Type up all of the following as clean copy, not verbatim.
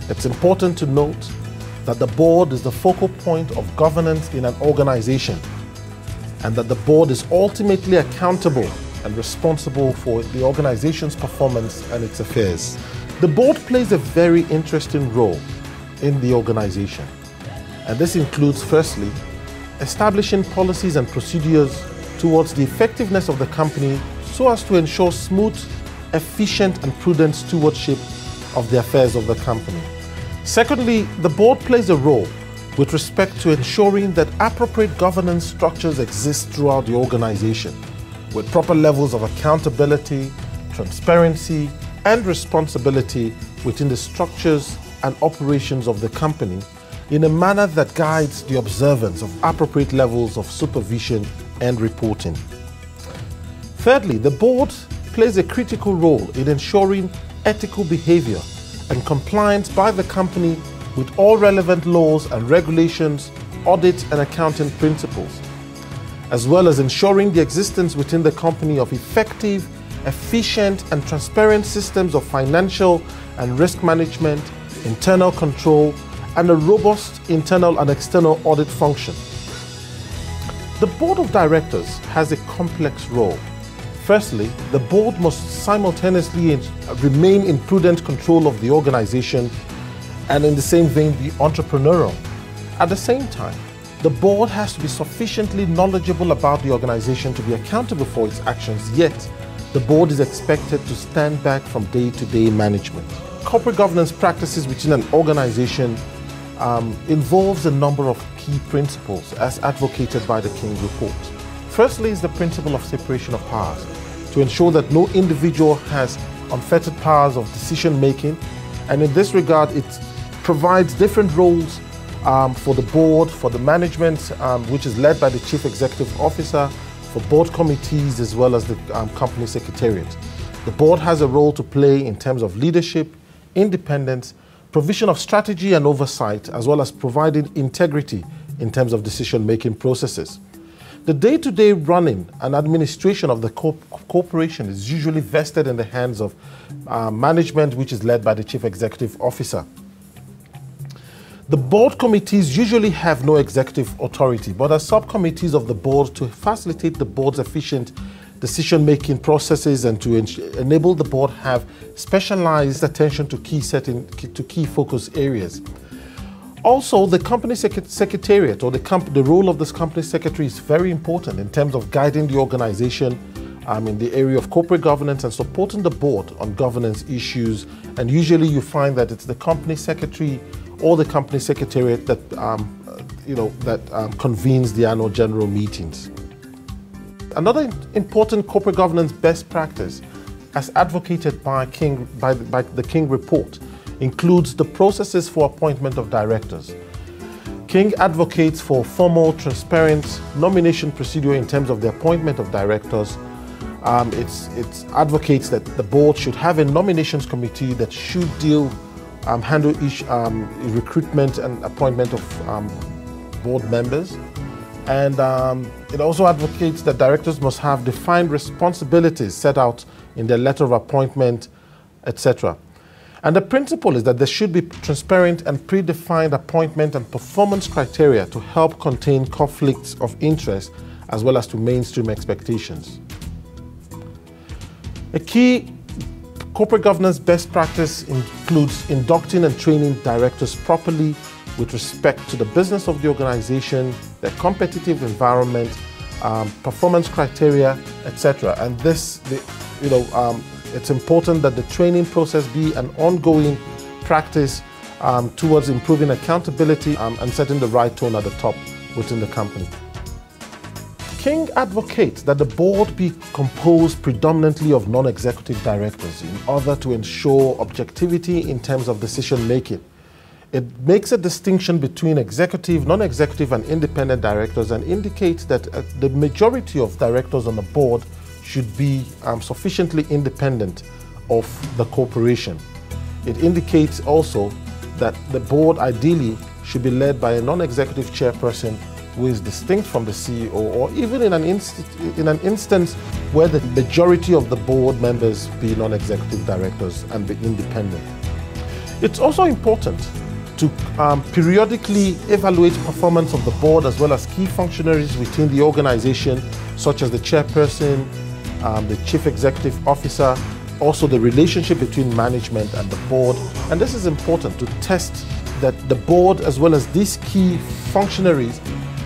It's important to note that the board is the focal point of governance in an organization, and that the board is ultimately accountable and responsible for the organization's performance and its affairs. The board plays a very interesting role in the organization, and this includes, firstly, establishing policies and procedures towards the effectiveness of the company so as to ensure smooth, efficient and prudent stewardship of the affairs of the company. Secondly, the board plays a role with respect to ensuring that appropriate governance structures exist throughout the organization, with proper levels of accountability, transparency and responsibility within the structures and operations of the company in a manner that guides the observance of appropriate levels of supervision and reporting. Thirdly, the board plays a critical role in ensuring ethical behavior and compliance by the company with all relevant laws and regulations, audit and accounting principles, as well as ensuring the existence within the company of effective, efficient and transparent systems of financial and risk management, internal control, and a robust internal and external audit function. The board of directors has a complex role. Firstly, the board must simultaneously remain in prudent control of the organization and in the same vein be entrepreneurial. At the same time, the board has to be sufficiently knowledgeable about the organization to be accountable for its actions, yet the board is expected to stand back from day-to-day management. Corporate governance practices within an organization involves a number of key principles as advocated by the King Report. Firstly is the principle of separation of powers, to ensure that no individual has unfettered powers of decision making, and in this regard it provides different roles for the board, for the management, which is led by the Chief Executive Officer, for board committees as well as the company secretariat. The board has a role to play in terms of leadership, independence, provision of strategy and oversight, as well as providing integrity in terms of decision-making processes. The day-to-day running and administration of the corporation is usually vested in the hands of management, which is led by the Chief Executive Officer. The board committees usually have no executive authority, but are subcommittees of the board to facilitate the board's efficient decision-making processes and to enable the board have specialized attention to key focus areas. Also, the company secretariat, or the role of this company secretary, is very important in terms of guiding the organization in the area of corporate governance and supporting the board on governance issues. And usually you find that it's the company secretary or the company secretariat that convenes the annual general meetings. Another important corporate governance best practice, as advocated by the King Report, includes the processes for appointment of directors. King advocates for formal, transparent nomination procedure in terms of the appointment of directors. It advocates that the board should have a nominations committee that should handle each recruitment and appointment of board members. And it also advocates that directors must have defined responsibilities set out in their letter of appointment, etc. And the principle is that there should be transparent and predefined appointment and performance criteria to help contain conflicts of interest as well as to mainstream expectations. A key corporate governance best practice includes inducting and training directors properly with respect to the business of the organization, their competitive environment, performance criteria, etc. And this, it's important that the training process be an ongoing practice towards improving accountability and setting the right tone at the top within the company. King advocates that the board be composed predominantly of non-executive directors in order to ensure objectivity in terms of decision making. It makes a distinction between executive, non-executive and independent directors and indicates that the majority of directors on the board should be sufficiently independent of the corporation. It indicates also that the board ideally should be led by a non-executive chairperson who is distinct from the CEO, or even in an instance where the majority of the board members be non-executive directors and be independent. It's also important to periodically evaluate performance of the board as well as key functionaries within the organization, such as the chairperson, the chief executive officer, also the relationship between management and the board. And this is important to test that the board as well as these key functionaries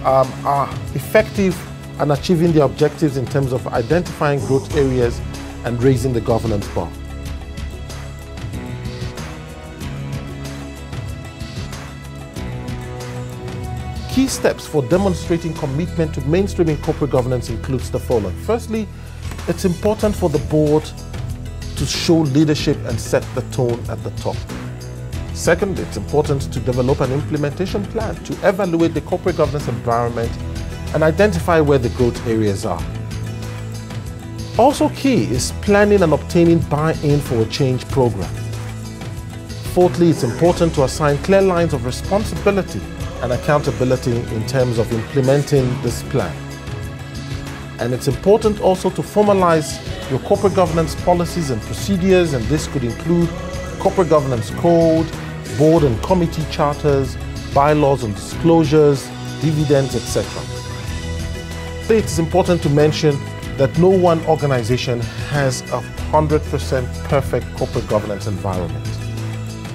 are effective and achieving their objectives in terms of identifying growth areas and raising the governance bar. Key steps for demonstrating commitment to mainstreaming corporate governance includes the following. Firstly, it's important for the board to show leadership and set the tone at the top. Second, it's important to develop an implementation plan to evaluate the corporate governance environment and identify where the growth areas are. Also key is planning and obtaining buy-in for a change program. Fourthly, it's important to assign clear lines of responsibility and accountability in terms of implementing this plan. And it's important also to formalize your corporate governance policies and procedures, and this could include corporate governance code, board and committee charters, bylaws and disclosures, dividends, etc. It is important to mention that no one organization has a 100% perfect corporate governance environment.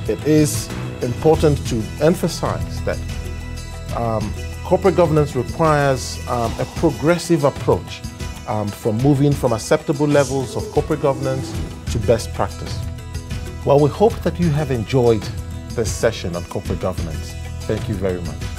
It is important to emphasize that corporate governance requires a progressive approach from moving from acceptable levels of corporate governance to best practice. Well, we hope that you have enjoyed this session on corporate governance. Thank you very much.